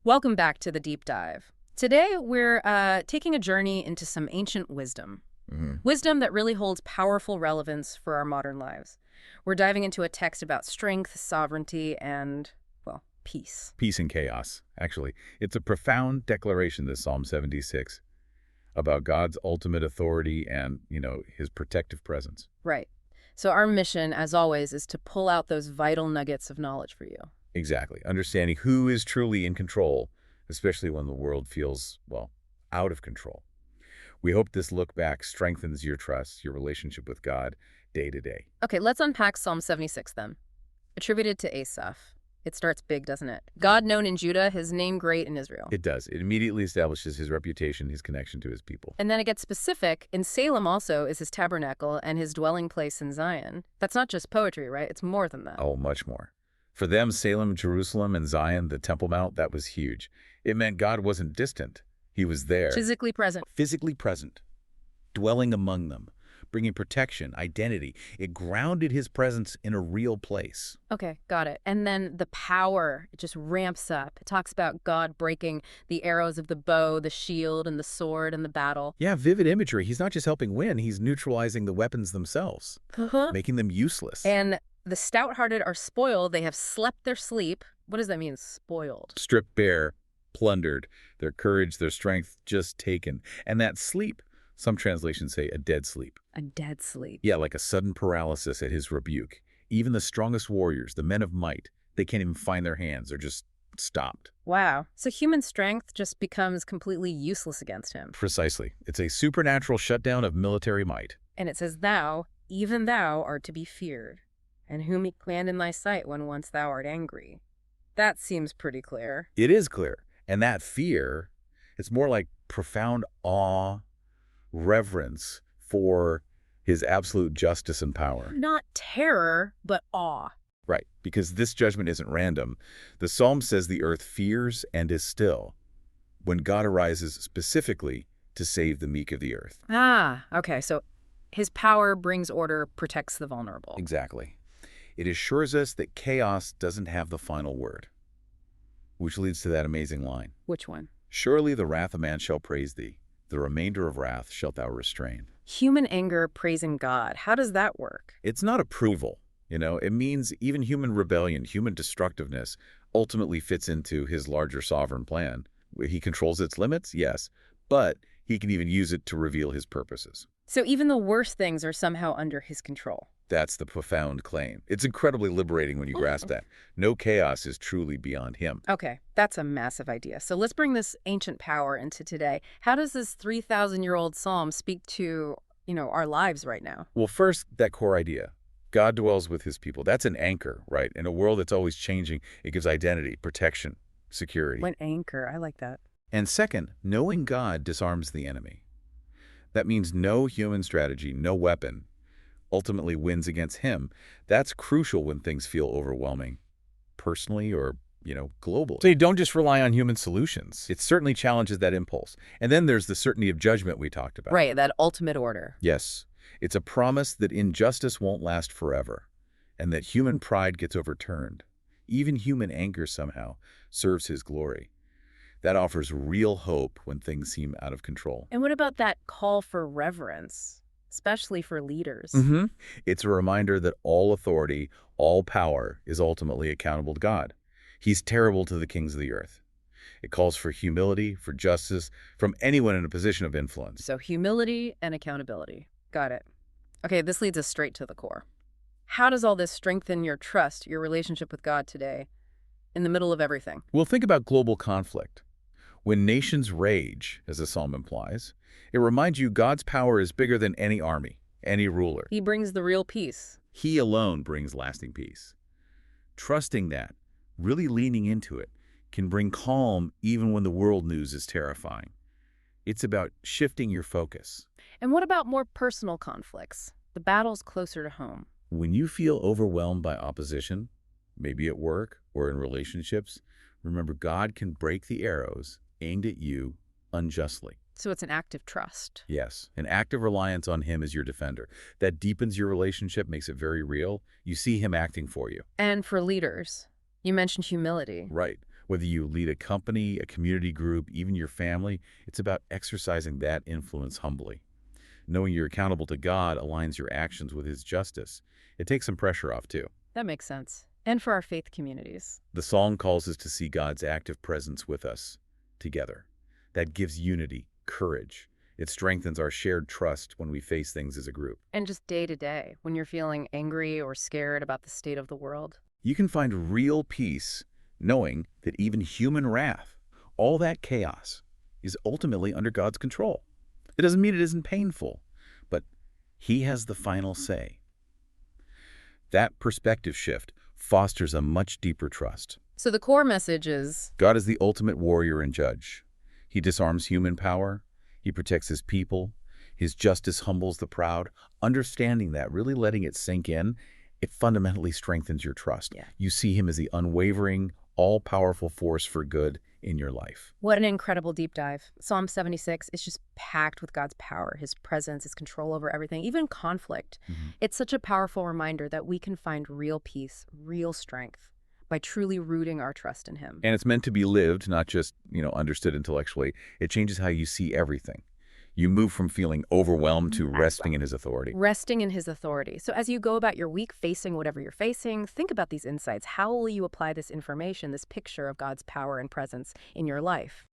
Welcome back to the deep dive. Today, we're taking a journey into some ancient wisdom. Wisdom that really holds powerful relevance for our modern lives. We're diving into a text about strength, sovereignty, and, well, peace. Peace and chaos, actually. It's a profound declaration, this Psalm 76, about God's ultimate authority and, his protective presence. Right. So our mission, as always, is to pull out those vital nuggets of knowledge for you. Exactly. Understanding who is truly in control, especially when the world feels, well, out of control. We hope this look back strengthens your trust, your relationship with God, day to day. Okay, let's unpack Psalm 76 then. Attributed to Asaph. It starts big, doesn't it? God known in Judah, his name great in Israel. It does. It immediately establishes his reputation, his connection to his people. And then it gets specific. In Salem also is his tabernacle and his dwelling place in Zion. That's not just poetry, right? It's more than that. Oh, much more. For them, Salem, Jerusalem, and Zion, the Temple Mount, that was huge. It meant God wasn't distant. He was there. Physically present. Physically present, dwelling among them, bringing protection, identity. It grounded his presence in a real place. Okay, got it. And then the power, it just ramps up. It talks about God breaking the arrows of the bow, the shield, and the sword, and the battle. Yeah, vivid imagery. He's not just helping win, he's neutralizing the weapons themselves, making them useless. And the stout-hearted are spoiled. They have slept their sleep. What does that mean, spoiled? Stripped bare, plundered, their courage, their strength just taken. And that sleep, some translations say a dead sleep. A dead sleep. Yeah, like a sudden paralysis at his rebuke. Even the strongest warriors, the men of might, they can't even find their hands. They're just stopped. Wow. So human strength just becomes completely useless against him. Precisely. It's a supernatural shutdown of military might. And it says, thou, even thou, art to be feared, and whom he planned in thy sight when once thou art angry. That seems pretty clear. It is clear. And that fear, it's more like profound awe, reverence for his absolute justice and power. Not terror, but awe. Right, because this judgment isn't random. The psalm says the earth fears and is still when God arises specifically to save the meek of the earth. Ah, okay. So his power brings order, protects the vulnerable. Exactly. It assures us that chaos doesn't have the final word, which leads to that amazing line. Which one? Surely the wrath of man shall praise thee. The remainder of wrath shalt thou restrain. Human anger praising God. How does that work? It's not approval. It means even human rebellion, human destructiveness ultimately fits into his larger sovereign plan. He controls its limits, yes, but he can even use it to reveal his purposes. So even the worst things are somehow under his control. That's the profound claim. It's incredibly liberating when you grasp that. No chaos is truly beyond him. Okay, that's a massive idea. So let's bring this ancient power into today. How does this 3,000-year-old psalm speak to, our lives right now? Well, first, that core idea. God dwells with his people. That's an anchor, right? In a world that's always changing, it gives identity, protection, security. An anchor, I like that. And second, knowing God disarms the enemy. That means no human strategy, no weapon, ultimately wins against him. That's crucial when things feel overwhelming, personally or, globally. So you don't just rely on human solutions. It certainly challenges that impulse. And then there's the certainty of judgment we talked about. Right, that ultimate order. Yes. It's a promise that injustice won't last forever and that human pride gets overturned. Even human anger somehow serves his glory. That offers real hope when things seem out of control. And what about that call for reverence, especially for leaders? It's a reminder that all authority, all power is ultimately accountable to God. He's terrible to the kings of the earth. It calls for humility, for justice, from anyone in a position of influence. So humility and accountability. Got it. Okay, this leads us straight to the core. How does all this strengthen your trust, your relationship with God today, in the middle of everything? Well, think about global conflict. When nations rage, as the psalm implies, it reminds you God's power is bigger than any army, any ruler. He brings the real peace. He alone brings lasting peace. Trusting that, really leaning into it, can bring calm even when the world news is terrifying. It's about shifting your focus. And what about more personal conflicts? The battles closer to home. When you feel overwhelmed by opposition, maybe at work or in relationships, remember God can break the arrows aimed at you unjustly. So it's an act of trust. Yes, an act of reliance on him as your defender. That deepens your relationship, makes it very real. You see him acting for you. And for leaders, you mentioned humility. Right. Whether you lead a company, a community group, even your family, it's about exercising that influence humbly. Knowing you're accountable to God aligns your actions with His justice. It takes some pressure off, too. That makes sense. And for our faith communities. The song calls us to see God's active presence with us, together. That gives unity, courage. It strengthens our shared trust when we face things as a group. And just day to day, when you're feeling angry or scared about the state of the world. You can find real peace knowing that even human wrath, all that chaos, is ultimately under God's control. It doesn't mean it isn't painful, but He has the final say. That perspective shift fosters a much deeper trust. So the core message is, God is the ultimate warrior and judge. He disarms human power. He protects His people. His justice humbles the proud. Understanding that, really letting it sink in, it fundamentally strengthens your trust. Yeah. You see Him as the unwavering, all-powerful force for good in your life. what an incredible deep dive. Psalm 76 is just packed with God's power, His presence, His control over everything, even conflict. It's such a powerful reminder that we can find real peace, real strength, by truly rooting our trust in Him. And it's meant to be lived, not just, understood intellectually. It changes how you see everything. You move from feeling overwhelmed to resting in His authority. Resting in His authority. So as you go about your week facing whatever you're facing, think about these insights. How will you apply this information, this picture of God's power and presence in your life?